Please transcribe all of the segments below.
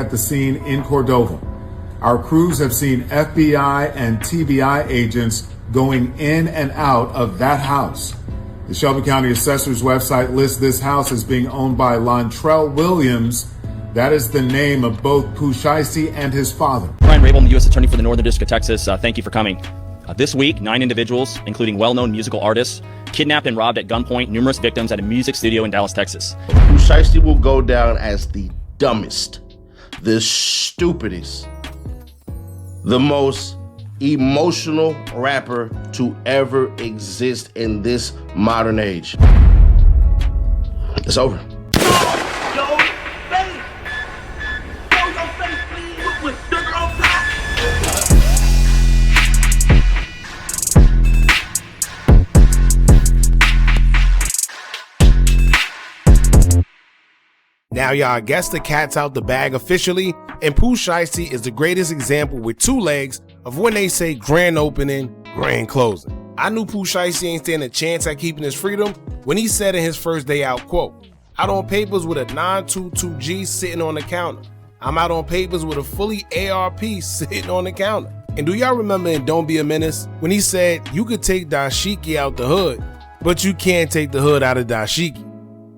at the scene in Cordova. Our crews have seen FBI and TBI agents going in and out of that house. The Shelby County Assessor's website lists this house as being owned by Lontrell Williams. That is the name of both Pooh Shiesty and his father. Brian Rabel, I'm the U.S. Attorney for the Northern District of Texas. Thank you for coming. This week, 9 individuals, including well-known musical artists, kidnapped and robbed at gunpoint numerous victims at a music studio in Dallas, Texas. Pooh Shiesty will go down as the dumbest, the stupidest, the most emotional rapper to ever exist in this modern age. It's over. Now, y'all, I guess the cat's out the bag officially, and Pooh Shiesty is the greatest example with two legs of when they say grand opening, grand closing. I knew Pooh Shiesty ain't standing a chance at keeping his freedom when he said in his first day out, quote, "Out on papers with a 922G sitting on the counter. I'm out on papers with a fully ARP sitting on the counter." And do y'all remember in Don't Be a Menace when he said you could take Dashiki out the hood, but you can't take the hood out of Dashiki?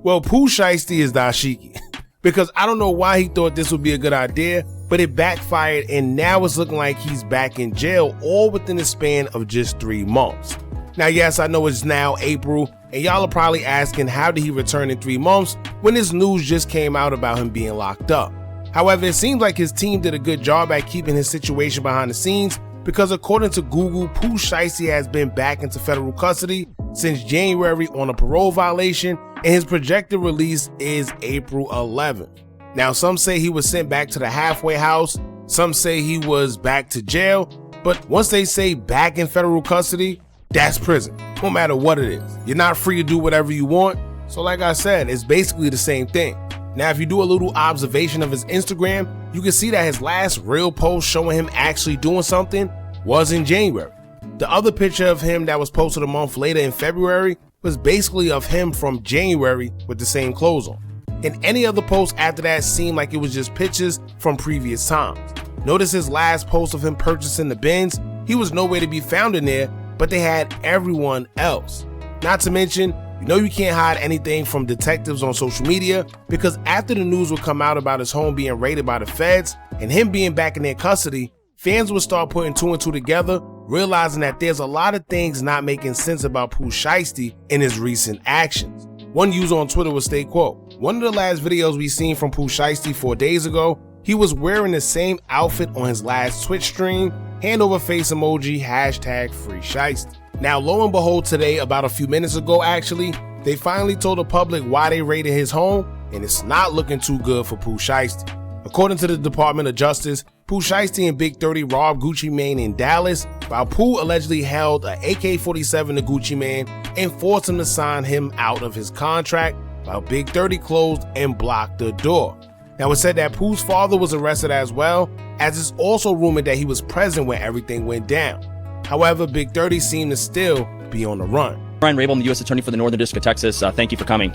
Well, Pooh Shiesty is Dashiki. Because I don't know why he thought this would be a good idea, but it backfired, and now it's looking like he's back in jail all within the span of just 3 months. Now, yes, I know it's now April, and y'all are probably asking how did he return in 3 months when this news just came out about him being locked up. However, it seems like his team did a good job at keeping his situation behind the scenes, because according to Google, Pooh Shiesty has been back into federal custody since January on a parole violation, and his projected release is April 11th. Now, some say he was sent back to the halfway house, some say he was back to jail, but once they say back in federal custody, that's prison, no matter what it is. You're not free to do whatever you want, so like I said, it's basically the same thing. Now, if you do a little observation of his Instagram, you can see that his last real post showing him actually doing something was in January. The other picture of him that was posted a month later in February was basically of him from January with the same clothes on. And any other post after that seemed like it was just pictures from previous times. Notice his last post of him purchasing the Benz, he was nowhere to be found in there, but they had everyone else. Not to mention, you know you can't hide anything from detectives on social media, because after the news would come out about his home being raided by the feds and him being back in their custody, fans would start putting 2 and 2 together, realizing that there's a lot of things not making sense about Pooh Shiesty in his recent actions. One user on Twitter would state, quote, "One of the last videos we seen from Pooh Shiesty 4 days ago, he was wearing the same outfit on his last Twitch stream, hand over face emoji, hashtag free Shiesty." Now, lo and behold, today, about a few minutes ago actually, they finally told the public why they raided his home, and it's not looking too good for Pooh Shiesty. According to the Department of Justice, Pooh Shiesty and Big 30 robbed Gucci Mane in Dallas, while Pooh allegedly held an AK-47 to Gucci Mane and forced him to sign him out of his contract, while Big 30 closed and blocked the door. Now, it's said that Pooh's father was arrested as well, as it's also rumored that he was present when everything went down. However, Big 30 seemed to still be on the run. Brian Rabel, I'm the U.S. Attorney for the Northern District of Texas. Thank you for coming.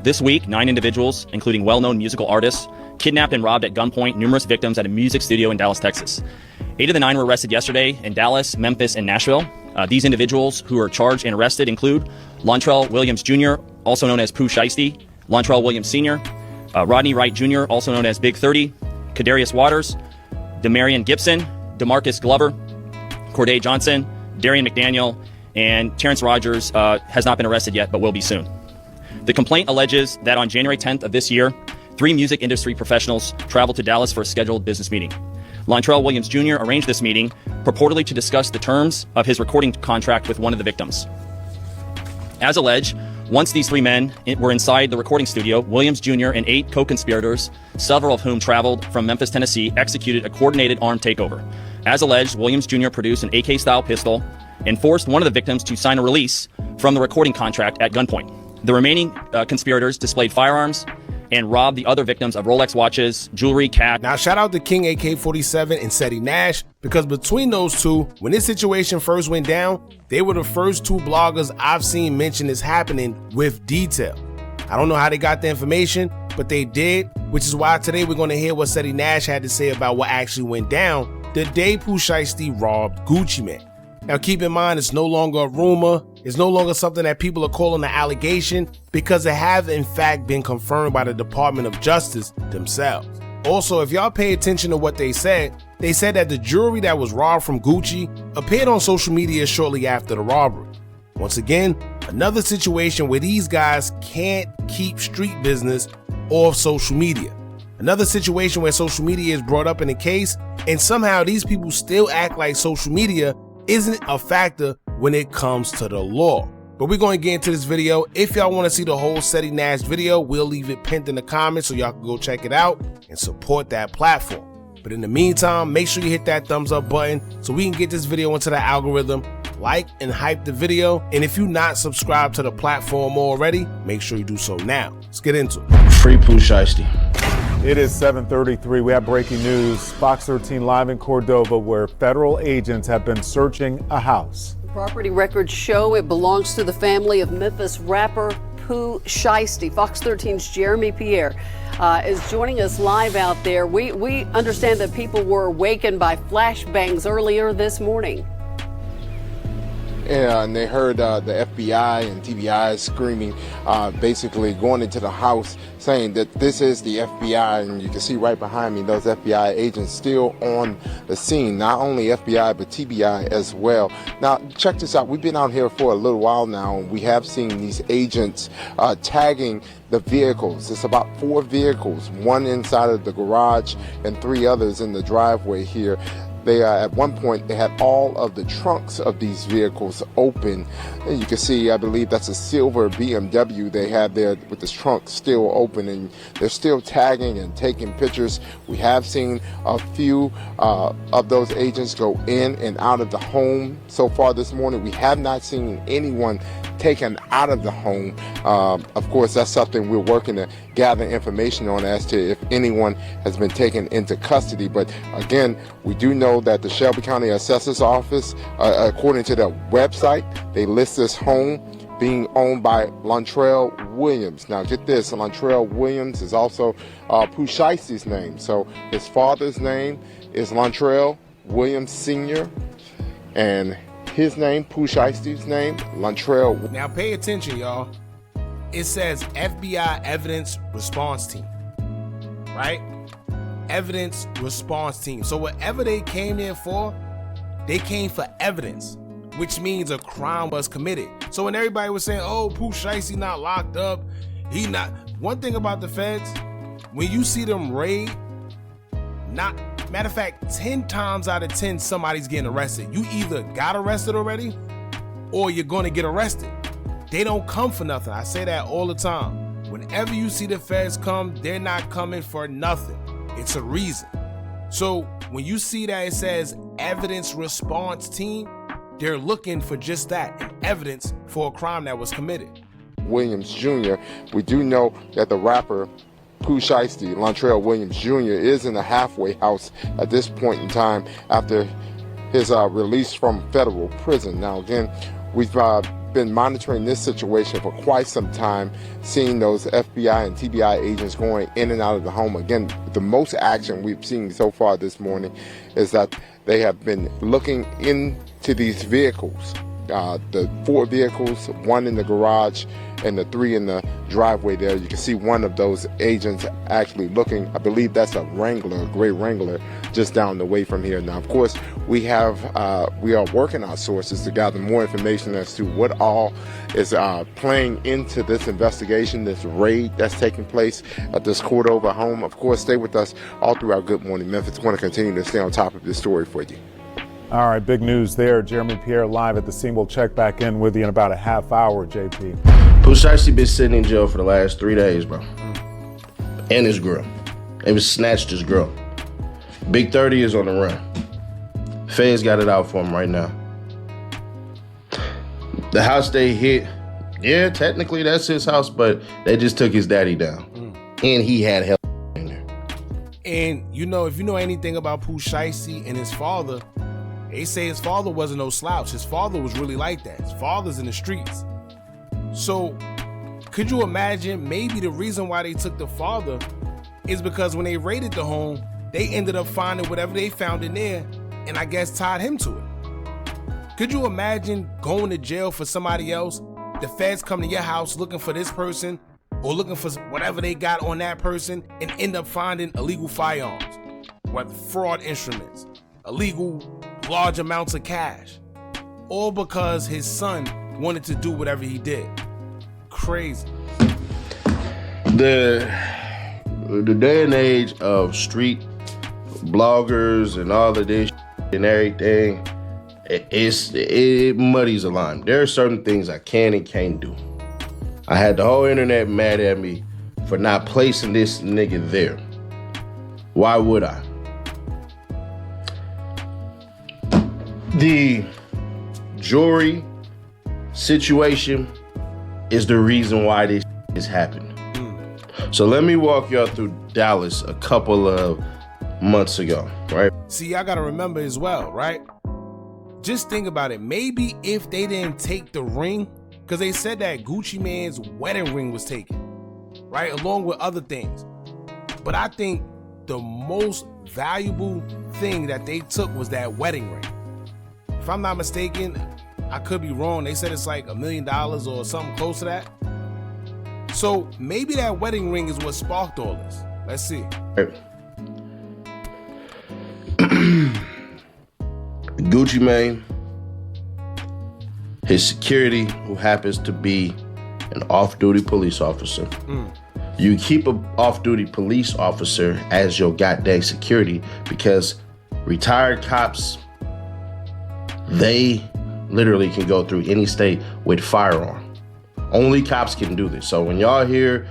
This week, 9 individuals, including well-known musical artists, kidnapped and robbed at gunpoint numerous victims at a music studio in Dallas, Texas. 8 of the 9 were arrested yesterday in Dallas, Memphis, and Nashville. These individuals who are charged and arrested include Lontrell Williams Jr., also known as Pooh Shiesty, Lontrell Williams Sr., Rodney Wright Jr., also known as Big 30, Kadarius Waters, Demarion Gibson, DeMarcus Glover, Corday Johnson, Darian McDaniel, and Terrence Rogers has not been arrested yet, but will be soon. The complaint alleges that on January 10th of this year, 3 music industry professionals traveled to Dallas for a scheduled business meeting. Lontrell Williams Jr. arranged this meeting purportedly to discuss the terms of his recording contract with one of the victims. As alleged, once these 3 men were inside the recording studio, Williams Jr. and 8 co-conspirators, several of whom traveled from Memphis, Tennessee, executed a coordinated armed takeover. As alleged, Williams Jr. produced an AK-style pistol and forced one of the victims to sign a release from the recording contract at gunpoint. The remaining conspirators displayed firearms and robbed the other victims of Rolex watches, jewelry, cash. Now, shout out to King AK-47 and Seti Nash, because between those two, when this situation first went down, they were the first 2 bloggers I've seen mention this happening with detail. I don't know how they got the information, but they did, which is why today we're going to hear what Seti Nash had to say about what actually went down the day Pooh Shiesty robbed Gucci Mane. Now keep in mind, it's no longer a rumor, it's no longer something that people are calling an allegation, because it have in fact been confirmed by the Department of Justice themselves. Also, if y'all pay attention to what they said that the jewelry that was robbed from Gucci appeared on social media shortly after the robbery. Once again, another situation where these guys can't keep street business off social media. Another situation where social media is brought up in the case, and somehow these people still act like social media isn't a factor when it comes to the law. But we're going to get into this video. If y'all want to see the whole Seti Nash video, we'll leave it pinned in the comments so y'all can go check it out and support that platform. But in the meantime, make sure you hit that thumbs up button so we can get this video into the algorithm. Like and hype the video, and if you're not subscribed to the platform already, make sure you do so now. Let's get into it. Free Pooh Shiesty. It is 7:33. We have breaking news. Fox 13 live in Cordova, where federal agents have been searching a house. Property records show it belongs to the family of Memphis rapper Pooh Shiesty. Fox 13's Jeremy Pierre is joining us live out there. We understand that people were awakened by flashbangs earlier this morning. Yeah, and they heard the FBI and TBI screaming, basically going into the house saying that this is the FBI, and you can see right behind me those FBI agents still on the scene. Not only FBI, but TBI as well. Now, check this out. We've been out here for a little while now, and we have seen these agents tagging the vehicles. It's about 4 vehicles, 1 inside of the garage and 3 others in the driveway here. They at one point, they had all of the trunks of these vehicles open. And you can see, I believe that's a silver BMW they had there with the trunk still open, and they're still tagging and taking pictures. We have seen a few of those agents go in and out of the home so far this morning. We have not seen anyone taken out of the home. Of course, that's something we're working to gather information on as to if anyone has been taken into custody. But again, we do know that the Shelby County Assessor's Office, according to their website, they list this home being owned by Lontrell Williams. Now get this, Lontrell Williams is also Pooh Shiesty's name. So his father's name is Lontrell Williams Sr. and his name, Pooh Shiesty's name, Lontrell. Now pay attention, y'all. It says FBI Evidence Response Team, right? Evidence Response Team. So whatever they came in for, they came for evidence, which means a crime was committed. So when everybody was saying, oh, Pooh Shiesty not locked up, he not. One thing about the feds, when you see them raid, matter of fact, 10 times out of 10, somebody's getting arrested. You either got arrested already or you're going to get arrested. They don't come for nothing. I say that all the time. Whenever you see the feds come, they're not coming for nothing. It's a reason. So when you see that it says Evidence Response Team, they're looking for just that, an evidence for a crime that was committed. Williams Jr., we do know that the rapper Pooh Shiesty, Lontrell Williams Jr., is in a halfway house at this point in time after his release from federal prison. Now again, we've been monitoring this situation for quite some time, seeing those FBI and TBI agents going in and out of the home. Again, the most action we've seen so far this morning is that they have been looking into these vehicles, the 4 vehicles, 1 in the garage and the 3 in the driveway there. You can see one of those agents actually looking, I believe that's a Wrangler, a gray Wrangler, just down the way from here. Now, of course, we are working our sources to gather more information as to what all is playing into this investigation, this raid that's taking place at this Cordova home. Of course, stay with us all throughout Good Morning Memphis. I want to continue to stay on top of this story for you. All right, big news there. Jeremy Pierre live at the scene. We'll check back in with you in about a half hour, JP. Pooh Shiesty been sitting in jail for the last 3 days, bro. And his girl. They was snatched his girl. Big30 is on the run. Feds got it out for him right now. The house they hit, yeah, technically that's his house, but they just took his daddy down. And he had help in there. And you know, if you know anything about Pooh Shiesty and his father, they say his father wasn't no slouch. His father was really like that. His father's in the streets. So could you imagine maybe the reason why they took the father is because when they raided the home, they ended up finding whatever they found in there and I guess tied him to it. Could you imagine going to jail for somebody else? The feds come to your house looking for this person or looking for whatever they got on that person and end up finding illegal firearms, whether fraud instruments, illegal large amounts of cash, all because his son wanted to do whatever he did. Crazy. The day and age of street bloggers and all of this and everything, it muddies the line. There are certain things I can and can't do. I had the whole internet mad at me for not placing this nigga there. Why would I? The jewelry situation is the reason why this has happened. So let me walk y'all through Dallas a couple of months ago, right? See, y'all gotta remember as well, right? Just think about it. Maybe if they didn't take the ring, because they said that Gucci Mane's wedding ring was taken, right? Along with other things. But I think the most valuable thing that they took was that wedding ring. If I'm not mistaken, I could be wrong. They said it's like $1 million or something close to that. So maybe that wedding ring is what sparked all this. Let's see. Gucci Mane, his security, who happens to be an off-duty police officer. You keep an off-duty police officer as your goddamn security because retired cops, they literally can go through any state with firearm. Only cops can do this. So when y'all hear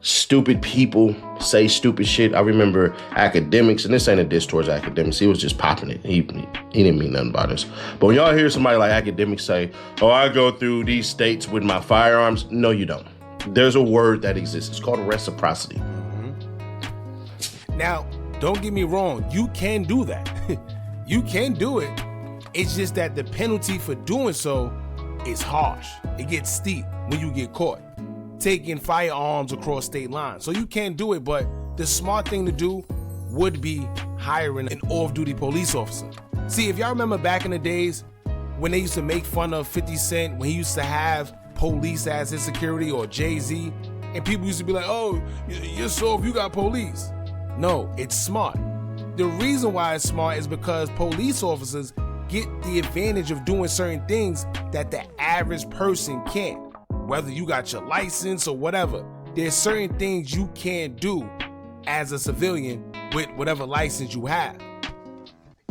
stupid people say stupid shit, I remember academics, and this ain't a diss towards academics, he was just popping it. He didn't mean nothing by this. But when y'all hear somebody like academics say, oh, I go through these states with my firearms, no, you don't. There's a word that exists. It's called reciprocity. Now, don't get me wrong. You can do that. You can do it. It's just that the penalty for doing so is harsh. It gets steep when you get caught taking firearms across state lines. So you can do it, but the smart thing to do would be hiring an off-duty police officer. See, if y'all remember back in the days when they used to make fun of 50 Cent, when he used to have police as his security, or Jay-Z, and people used to be like, oh, you're soft, you got police. No, it's smart. The reason why it's smart is because police officers get the advantage of doing certain things that the average person can't. Whether you got your license or whatever, there's certain things you can't do as a civilian with whatever license you have.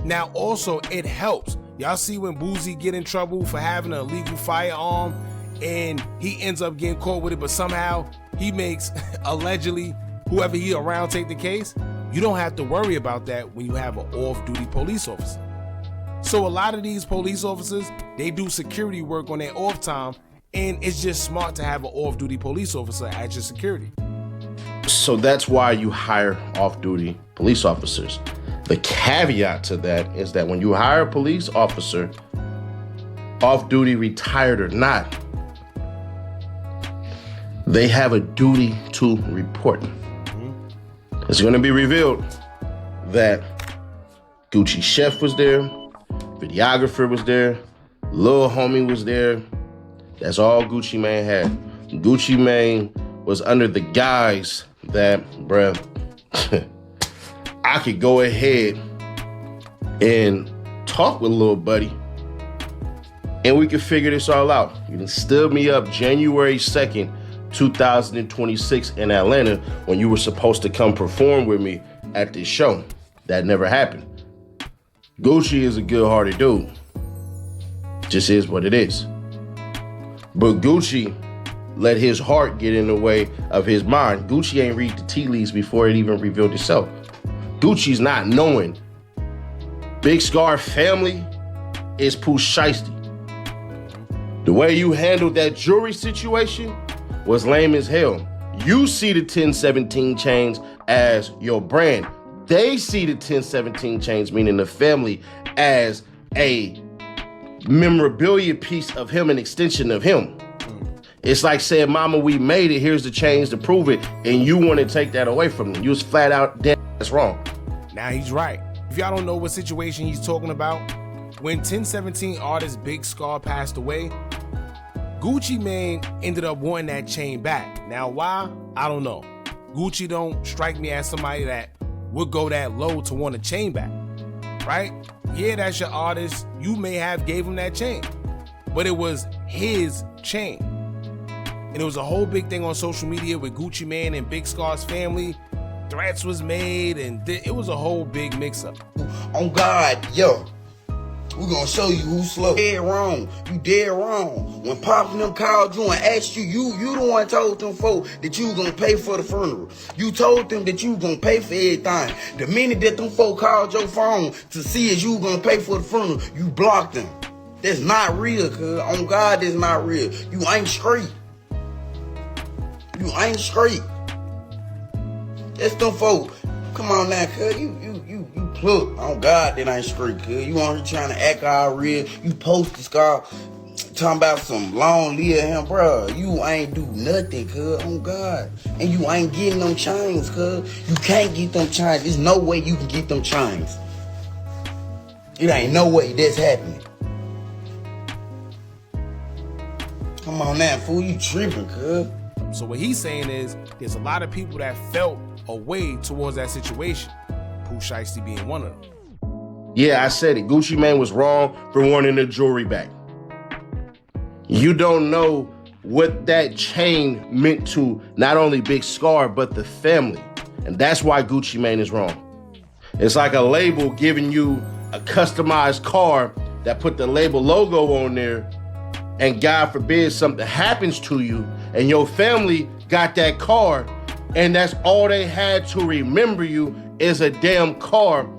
Now also, it helps. Y'all see when Boozy get in trouble for having an illegal firearm and he ends up getting caught with it, but somehow he makes allegedly whoever he around take the case? You don't have to worry about that when you have an off-duty police officer. So a lot of these police officers, they do security work on their off time, and it's just smart to have an off-duty police officer as your security. So that's why you hire off-duty police officers. The caveat to that is that when you hire a police officer, off-duty, retired or not, they have a duty to report. It's going to be revealed that Gucci Chef was there, videographer was there, Lil Homie was there. That's all Gucci Mane had. Gucci Mane was under the guise that, bruh, I could go ahead and talk with little buddy and we could figure this all out. You can stood me up January 2nd, 2026 in Atlanta when you were supposed to come perform with me at this show. That never happened. Gucci is a good-hearted dude. Just is what it is. But Gucci let his heart get in the way of his mind. Gucci ain't read the tea leaves before it even revealed itself. Gucci's not knowing Big Scar family is Pooh Shiesty. The way you handled that jewelry situation was lame as hell. You see the 1017 chains as your brand. They see the 1017 chains, meaning the family, as a memorabilia piece of him, an extension of him. It's like saying, mama, we made it, here's the change to prove it, and you want to take that away from them. You was flat out dead. That's wrong. Now he's right. If y'all don't know what situation he's talking about, when 1017 artist Big Scar passed away, Gucci Mane ended up wanting that chain back. Now why? I don't know. Gucci don't strike me as somebody that would go that low to want a chain back, right? Yeah, that's your artist. You may have gave him that chain, but it was his chain. And it was a whole big thing on social media with Gucci Mane and Big Scar's family. Threats was made, and it was a whole big mix-up. On God, yo, we're gonna show you who's slow. Dead wrong. You dead wrong. When Pops and them called you and asked you, you the one told them folk that you gonna pay for the funeral. You told them that you gonna pay for everything. The minute that them folk called your phone to see if you gonna pay for the funeral, you blocked them. That's not real, cuz. On God, that's not real. You ain't straight. You ain't straight. That's them folk. Come on now, cuz. You plug. On God, that ain't straight, cuz. You on here trying to act all real. You post this guy talking about some long live him, bro. You ain't do nothing, cuz. On God. And you ain't getting them chains, cuz. You can't get them chains. There's no way you can get them chains. It ain't no way that's happening. Come on now, fool. You tripping, cuz. So what he's saying is there's a lot of people that felt a way towards that situation. Pooh Shiesty being one of them. Yeah, I said it. Gucci Mane was wrong for wanting the jewelry back. You don't know what that chain meant to not only Big Scar, but the family. And that's why Gucci Mane is wrong. It's like a label giving you a customized car that put the label logo on there, and God forbid something happens to you and your family got that car, and that's all they had to remember you is a damn car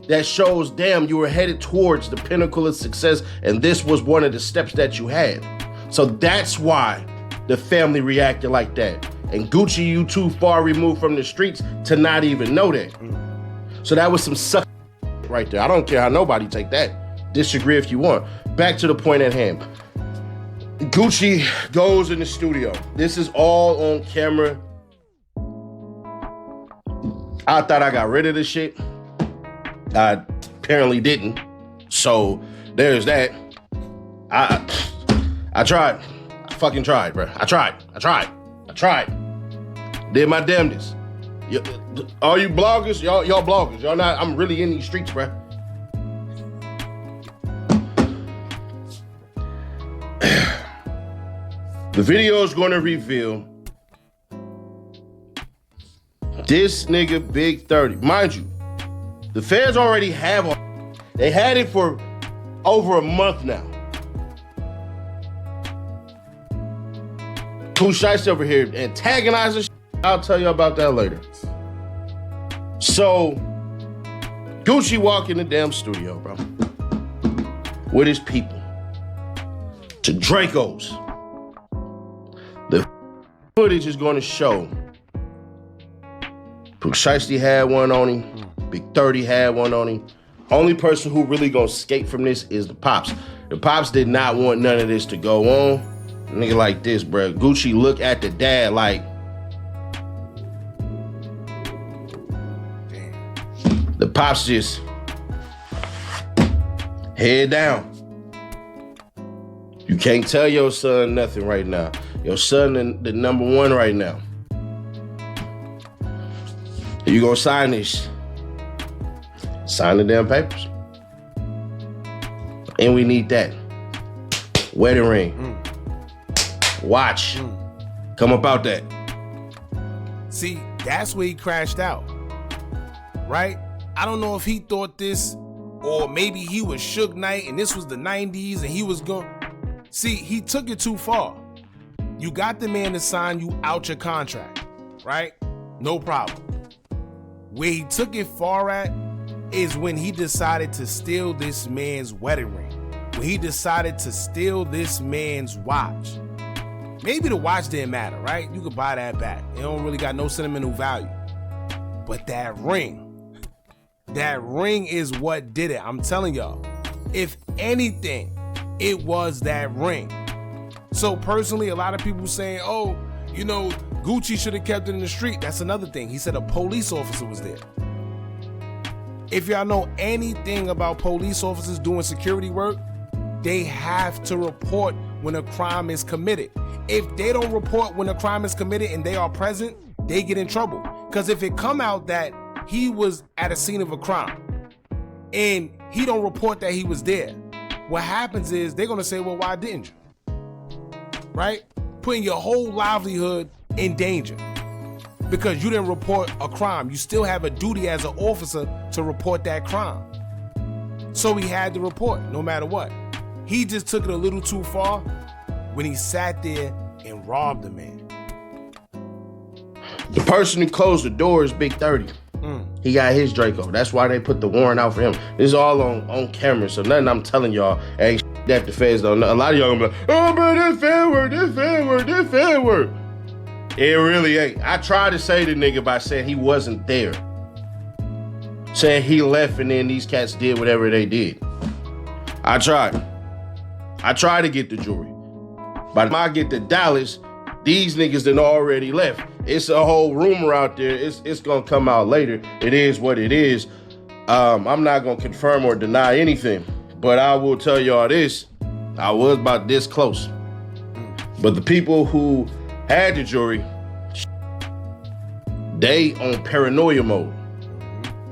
that shows, damn, you were headed towards the pinnacle of success, and this was one of the steps that you had. So that's why the family reacted like that. And Gucci, you too far removed from the streets to not even know that. So that was some suck right there. I don't care how nobody take that. Disagree if you want. Back to the point at hand. Gucci goes in the studio. This is all on camera. I thought I got rid of this shit. I apparently didn't. So there's that. I tried. I fucking tried, bro. I tried. Did my damnedest. All you bloggers, y'all bloggers. Y'all not, I'm really in these streets, bro. The video is going to reveal this nigga Big 30. Mind you, the feds already have they had it for over a month now. Pooh Shiesty over here antagonizing shit. I'll tell you about that later. So, Gucci walk in the damn studio, bro, with his people to Draco's. The footage is going to show Pooh Shiesty had one on him. Big 30 had one on him. Only person who really gonna escape from this is the Pops. The Pops did not want none of this to go on. A nigga like this, bro. Gucci look at the dad like, the Pops just head down. You can't tell your son nothing right now. Your son the number one right now. You gonna sign this? Sign the damn papers. And we need that. Wedding ring. Watch. Come up out that. See, that's where he crashed out, right? I don't know if he thought this, or maybe he was Suge Knight and this was the 90s and he was going. See, he took it too far. You got the man to sign you out your contract, right? No problem. Where he took it far at is when he decided to steal this man's wedding ring. When he decided to steal this man's watch. Maybe the watch didn't matter, right? You could buy that back. It don't really got no sentimental value. But that ring is what did it. I'm telling y'all, if anything, it was that ring. So personally, a lot of people saying, oh, you know, Gucci should have kept it in the street. That's another thing. He said a police officer was there. If y'all know anything about police officers doing security work, they have to report when a crime is committed. If they don't report when a crime is committed and they are present, they get in trouble. Because if it come out that he was at a scene of a crime and he don't report that he was there, what happens is they're gonna say, well, why didn't you? Right? Putting your whole livelihood in danger because you didn't report a crime. You still have a duty as an officer to report that crime. So he had to report no matter what. He just took it a little too far when he sat there and robbed the man. The person who closed the door is Big30. He got his Draco. That's why they put the warrant out for him. This is all on camera, so nothing I'm telling y'all ain't that the feds don't know. A lot of y'all gonna be like, oh, bro, this fair work, this fair work, this fair work. It really ain't. I tried to say to the nigga by saying he wasn't there. Saying he left and then these cats did whatever they did. I tried to get the jury. By the time I get to Dallas, these niggas done already left. It's a whole rumor out there. It's gonna come out later. It is what it is. I'm not gonna confirm or deny anything, but I will tell y'all this. I was about this close. But the people who had the jury, they on paranoia mode.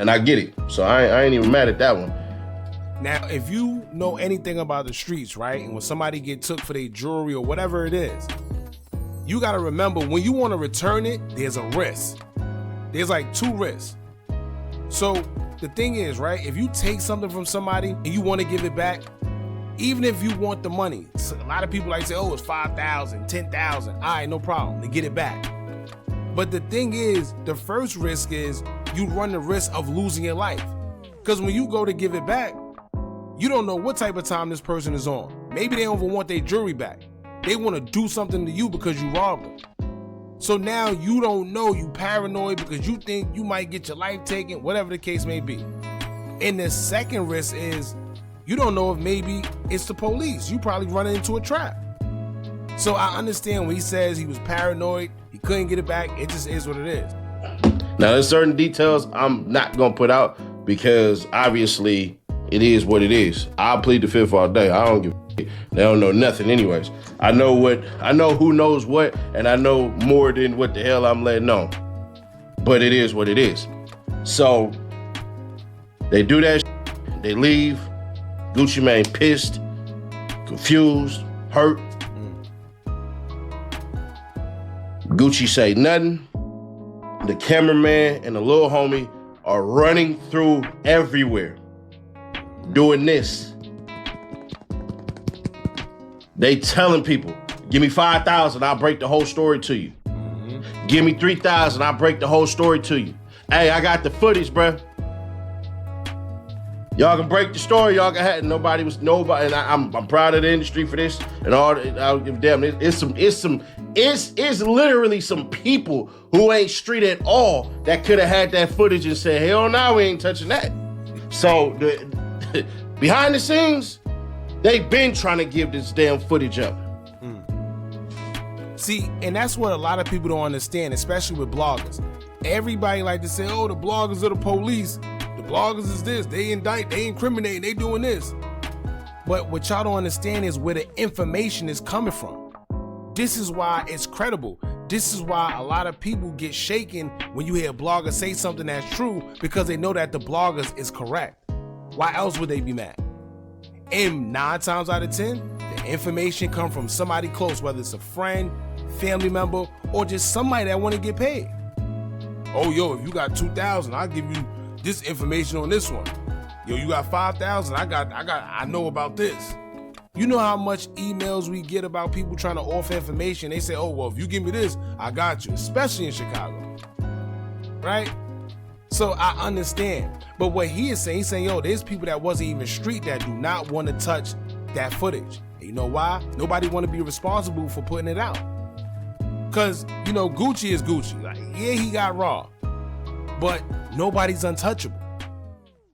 And I get it. So I ain't even mad at that one. Now, if you know anything about the streets, right, and when somebody get took for their jewelry or whatever it is, you got to remember when you want to return it, there's a risk. There's like 2 risks. So the thing is, right, if you take something from somebody and you want to give it back, even if you want the money, a lot of people like say, oh, it's 5,000, 10,000. All right, no problem. They get it back. But the thing is, the first risk is you run the risk of losing your life. Because when you go to give it back, you don't know what type of time this person is on. Maybe they don't even want their jewelry back. They want to do something to you because you robbed them. So now you don't know, you paranoid because you think you might get your life taken, whatever the case may be. And the second risk is you don't know if maybe it's the police. You probably running into a trap. So I understand when he says he was paranoid, he couldn't get it back. It just is what it is. Now there's certain details I'm not gonna put out because obviously it is what it is. I'll plead the fifth all day. I don't give a shit. They don't know nothing anyways. I know who knows what, and I know more than what the hell I'm letting on. But it is what it is. So they do that shit, they leave. Gucci Mane pissed, confused, hurt. Gucci say nothing. The cameraman and the little homie are running through everywhere, doing this. They telling people, give me 5,000, I'll break the whole story to you. Give me 3,000, I'll break the whole story to you. Hey, I got the footage, bruh. Y'all can break the story, y'all can have nobody, and I'm proud of the industry for this and all. I'll give a damn. It's literally some people who ain't street at all that could have had that footage and said, hell no, we ain't touching that. So behind the scenes, they've been trying to give this damn footage up. See, and that's what a lot of people don't understand, especially with bloggers. Everybody like to say, oh, the bloggers are the police. The bloggers is this, they indict, they incriminate, they doing this. But what y'all don't understand is where the information is coming from. This is why it's credible. This is why a lot of people get shaken when you hear a blogger say something that's true because they know that the bloggers is correct. Why else would they be mad? And 9 times out of 10, the information come from somebody close, whether it's a friend, family member, or just somebody that want to get paid. Oh, yo, if you got 2,000, I'll give you this information on this one. Yo, you got 5,000. I know about this. You know how much emails we get about people trying to offer information. They say, oh, well, if you give me this, I got you, especially in Chicago. Right? So I understand. But what he's saying, yo, there's people that wasn't even street that do not want to touch that footage. And you know why? Nobody want to be responsible for putting it out. Because, you know, Gucci is Gucci. Like, yeah, he got robbed. But nobody's untouchable,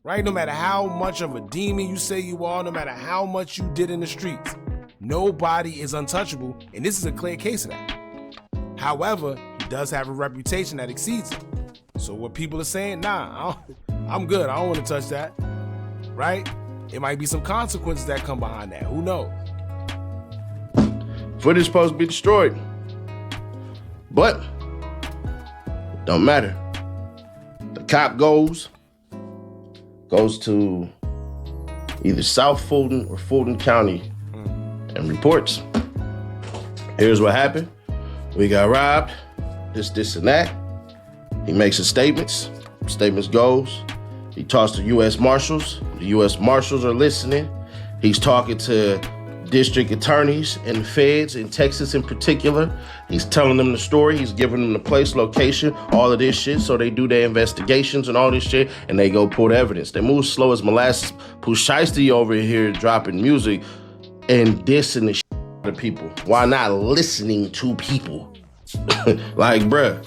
right? No matter how much of a demon you say you are, no matter how much you did in the streets, Nobody is untouchable, and this is a clear case of that. However, he does have a reputation that exceeds it. So what people are saying, nah, I'm good. I don't want to touch that, right? It might be some consequences that come behind that. Who knows? Footage supposed to be destroyed. But it don't matter. The cop goes to either South Fulton or Fulton County and reports. Here's what happened. We got robbed, this and that. He makes his statements. Statements goes. He talks to U.S. Marshals. The U.S. Marshals are listening. He's talking to district attorneys and feds in Texas in particular. He's telling them the story. He's giving them the place, location, all of this shit. So they do their investigations and all this shit, and they go pull the evidence. They move slow as molasses. Pooh Shiesty over here dropping music and dissing the shit out of people while not listening to people. Like, bruh.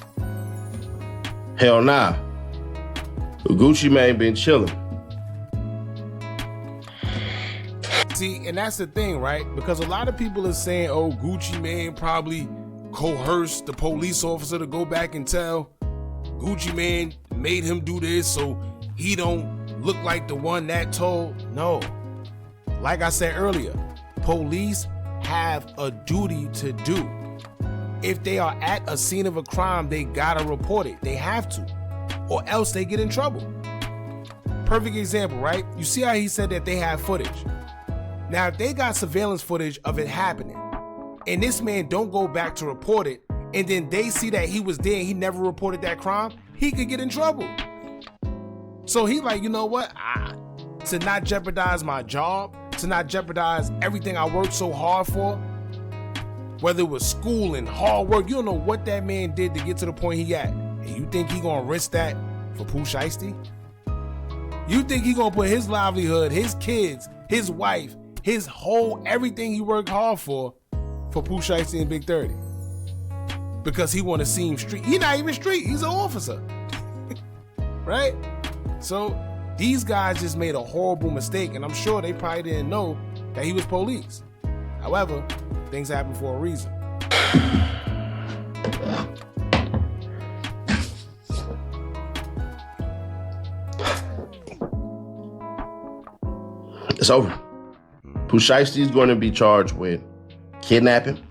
Hell nah. Gucci Mane been chilling. See, and that's the thing, right? Because a lot of people are saying, oh, Gucci Mane probably coerced the police officer to go back and tell Gucci Mane made him do this so he don't look like the one that told. No. Like I said earlier, police have a duty to do. If they are at a scene of a crime, they gotta report it. They have to, or else they get in trouble. Perfect example, right? You see how he said that they have footage. Now, if they got surveillance footage of it happening, and this man don't go back to report it, and then they see that he was there and he never reported that crime, he could get in trouble. So he like, you know what? To not jeopardize my job, to not jeopardize everything I worked so hard for, whether it was school and hard work, you don't know what that man did to get to the point he at. And you think he gonna risk that for Pooh Shiesty? You think he gonna put his livelihood, his kids, his wife, his whole everything he worked hard for Pooh Shiesty and Big30? Because he wanna seem street. He not even street, he's an officer. Right? So these guys just made a horrible mistake, and I'm sure they probably didn't know that he was police. However, things happen for a reason. It's over. Pooh Shiesty is going to be charged with kidnapping,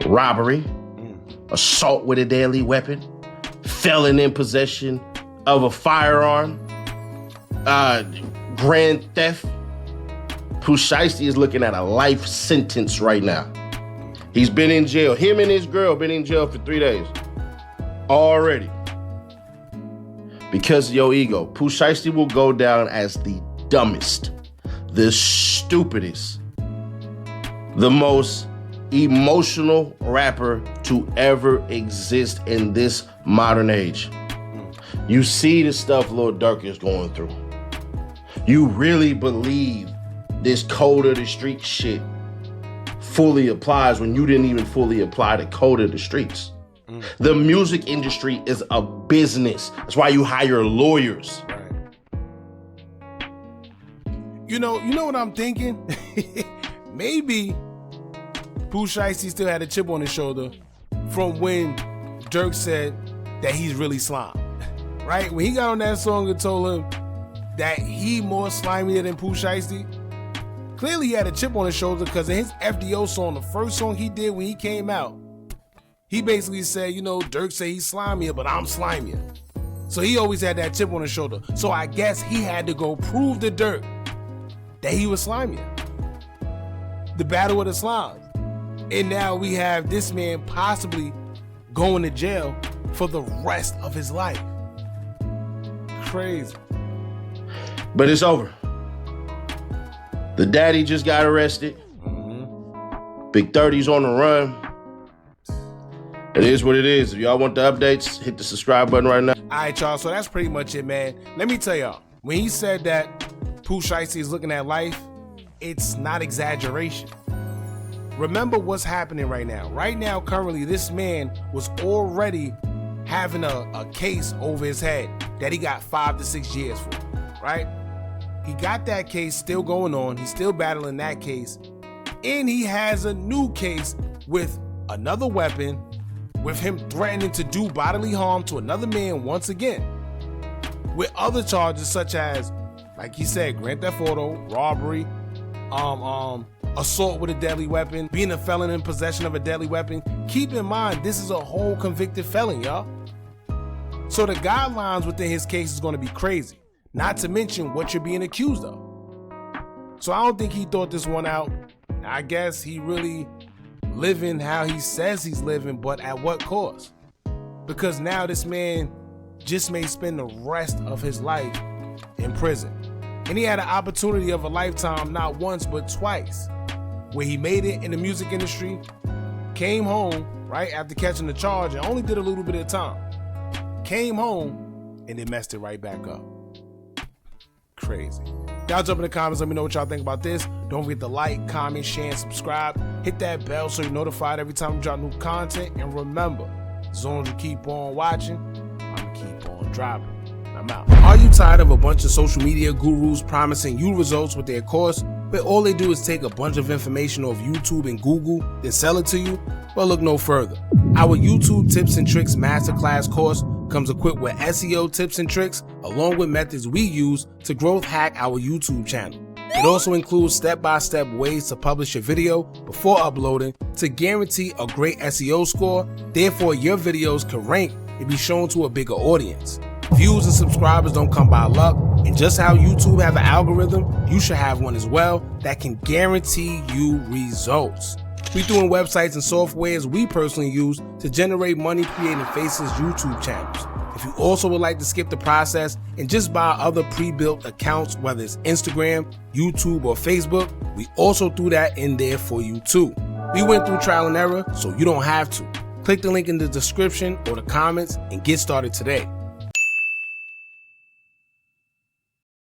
robbery, assault with a deadly weapon, felon in possession of a firearm, grand theft. Pooh Shiesty is looking at a life sentence right now. He's been in jail. Him and his girl been in jail for 3 days already. Because of your ego, Pooh Shiesty will go down as the dumbest, the stupidest, the most emotional rapper to ever exist in this modern age. You see the stuff Lil Durk is going through. You really believe this code of the street shit fully applies when you didn't even fully apply the code of the streets. The music industry is a business. That's why you hire lawyers. You know what I'm thinking? Maybe Pooh Shiesty still had a chip on his shoulder from when Durk said that he's really slime. Right? When he got on that song and told him that he more slimier than Pooh Shiesty, clearly he had a chip on his shoulder, because in his FDO song, the first song he did when he came out, he basically said, you know, Durk say he's slimier, but I'm slimier. So he always had that chip on his shoulder. So I guess he had to go prove to Durk that he was slimier. The battle of the slimes. And now we have this man possibly going to jail for the rest of his life. Crazy. But it's over. The daddy just got arrested. Big30's on the run. It is what it is. If y'all want the updates, hit the subscribe button right now. All right, y'all. So that's pretty much it, man. Let me tell y'all, when he said that Pooh Shiesty is looking at life, it's not exaggeration. Remember what's happening right now. Right now, currently, this man was already having a case over his head that he got 5 to 6 years for, right? He got that case still going on. He's still battling that case. And he has a new case with another weapon, with him threatening to do bodily harm to another man once again, with other charges such as, like he said, grand theft auto, robbery, assault with a deadly weapon, being a felon in possession of a deadly weapon. Keep in mind, this is a whole convicted felon, y'all. So the guidelines within his case is going to be crazy, not to mention what you're being accused of. So I don't think he thought this one out. I guess he really living how he says he's living, but at what cost? Because now this man just may spend the rest of his life in prison. And he had an opportunity of a lifetime, not once, but twice, where he made it in the music industry, came home, right, after catching the charge and only did a little bit of time. Came home and then messed it right back up. Crazy. Y'all jump in the comments, let me know what y'all think about this. Don't forget to like, comment, share, and subscribe. Hit that bell so you're notified every time we drop new content. And remember, as long as you keep on watching, I'm gonna keep on dropping. I'm out. Are you tired of a bunch of social media gurus promising you results with their course, but all they do is take a bunch of information off YouTube and Google, then sell it to you? Well, look no further. Our YouTube Tips and Tricks Masterclass course comes equipped with SEO tips and tricks, along with methods we use to growth hack our YouTube channel. It also includes step-by-step ways to publish your video before uploading to guarantee a great SEO score, therefore your videos can rank and be shown to a bigger audience. Views and subscribers don't come by luck, and just how YouTube have an algorithm, you should have one as well that can guarantee you results. We doing websites and softwares we personally use to generate money creating Faces YouTube channels. If you also would like to skip the process and just buy other pre-built accounts, whether it's Instagram, YouTube, or Facebook, we also threw that in there for you too. We went through trial and error, so you don't have to. Click the link in the description or the comments and get started today.